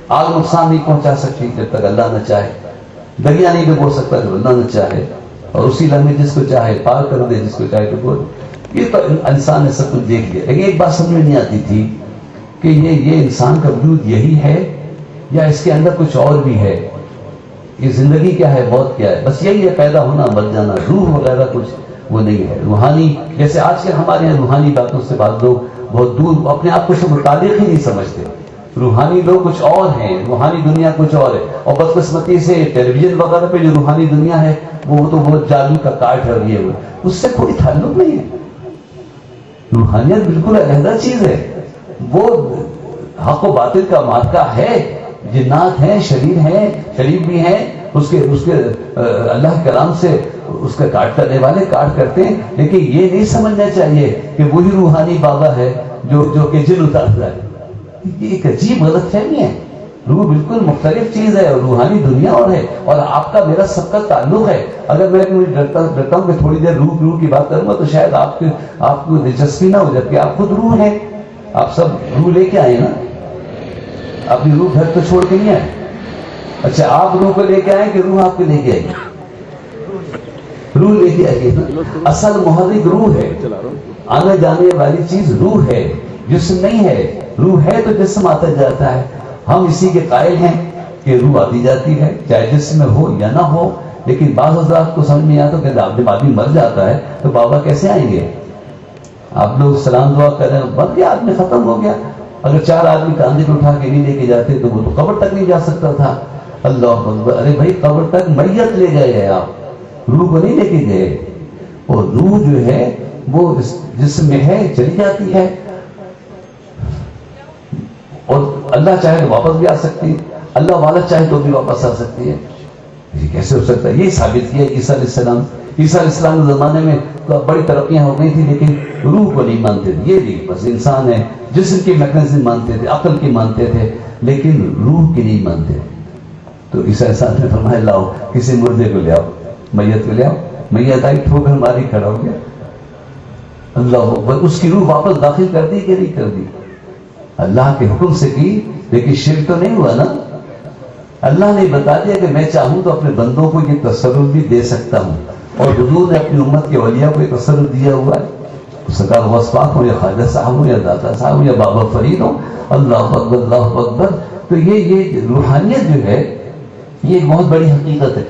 آگ نقصان نہیں پہنچا سکتی جب تک اللہ نہ چاہے، دریا نہیں ڈبو سکتا جب اللہ نہ چاہے، اور اسی لمحے جس کو چاہے پار کر دے، جس کو چاہے ڈبو دے۔ یہ تو انسان نے سب کچھ دیکھ لیا، لیکن ایک بات سمجھ میں نہیں آتی تھی کہ یہ انسان کا وجود یہی ہے یا اس کے اندر کچھ اور بھی ہے، یہ زندگی کیا ہے، موت کیا ہے، بس یہی ہے پیدا ہونا مر جانا، روح وغیرہ کچھ وہ نہیں ہے۔ روحانی، جیسے آج کل ہمارے یہاں روحانی باتوں سے بعض لوگ بہت دور اپنے آپ کو سے متعلق ہی نہیں سمجھتے۔ روحانی لوگ کچھ اور ہیں، روحانی دنیا کچھ اور ہے، اور بدقسمتی سے ٹیلی ویژن وغیرہ پہ جو روحانی دنیا ہے وہ تو بہت جادو کا کاٹ ہے، یہ اس سے کوئی تعلق نہیں ہے۔ روحانیت بالکل علیحدہ چیز ہے، وہ حق و باطل کا معرکہ ہے، جنات ہیں، شریف بھی ہیں، اس کے اللہ کے کلام سے اس کا کاٹ کرنے والے کاٹ کرتے ہیں، لیکن یہ نہیں سمجھنا چاہیے کہ وہی روحانی بابا ہے جو کہ جن اتارتا ہے۔ یہ ایک عجیب غلط فہمی ہے۔ روح بالکل مختلف چیز ہے، اور روحانی دنیا اور ہے، اور آپ کا میرا سب کا تعلق ہے۔ اگر میں ڈرتا ہوں کہ تھوڑی دیر روح کی بات کروں گا تو شاید آپ کو دلچسپی نہ ہو، جبکہ آپ خود روح ہیں، آپ سب روح لے کے آئے نا، اپنی روح گھر تو چھوڑ کے نہیں آئے۔ اچھا، آپ روح کو لے کے آئے کہ روح آپ کو لے کے آئے؟ روح لے کے آئیے نا۔ اصل محرک روح ہے، آنے جانے والی چیز روح ہے، جسم نہیں ہے۔ روح ہے تو جسم آتا جاتا ہے، ہم اسی کے قائل ہیں کہ روح آتی جاتی ہے، چاہے جسم میں ہو یا نہ ہو۔ لیکن بعض حضرات کو سمجھ نہیں آتا کہ جب آدمی مر جاتا ہے تو بابا کیسے آئیں گے؟ آپ لوگ سلام دعا کریں، مر گیا آدمی، ختم ہو گیا۔ اگر 4 آدمی کاندھے پہ اٹھا کے نہیں لے کے جاتے تو وہ تو قبر تک نہیں جا سکتا تھا۔ اللہ اکبر، ارے بھائی قبر تک میت لے گئے ہیں آپ، روح کو نہیں لے کے گئے۔ اور روح جو ہے وہ جسم میں ہے، چلی جاتی ہے، اور اللہ چاہے تو واپس بھی آ سکتی ہے، اللہ والا چاہے تو بھی واپس آ سکتی ہے۔ یہ کیسے ہو سکتا ہے؟ یہ ثابت کیا عیسیٰ علیہ السلام۔ عیسیٰ علیہ السلام کے زمانے میں تو بڑی ترقیاں ہو گئی تھی، لیکن روح کو نہیں مانتے تھے۔ یہ بھی بس انسان ہے، جسم کی میکانزم مانتے تھے، عقل کی مانتے تھے، لیکن روح کی نہیں مانتے۔ تو عیسیٰ علیہ السلام نے فرمایا لاؤ کسی مردے کو لے آؤ، میت کو لے آؤ۔ میت آئی، ٹھوکر ماری، کھڑا ہو گیا۔ اللہ اکبر، اس کی روح واپس داخل کر دی کہ نہیں کر دی؟ اللہ کے حکم سے کی، لیکن شرک تو نہیں ہوا نا۔ اللہ نے بتا دیا کہ میں چاہوں تو اپنے بندوں کو یہ تصرف بھی دے سکتا ہوں، اور حضور نے اپنی امت کے اولیاء کو یہ تصرف دیا ہوا ہے۔ سرکار غوث پاک ہو یا خواجہ صاحب ہو یا داتا صاحب ہو یا بابا فرید ہو، اللہ اکبر اللہ اکبر۔ تو یہ روحانیت جو ہے یہ ایک بہت بڑی حقیقت ہے۔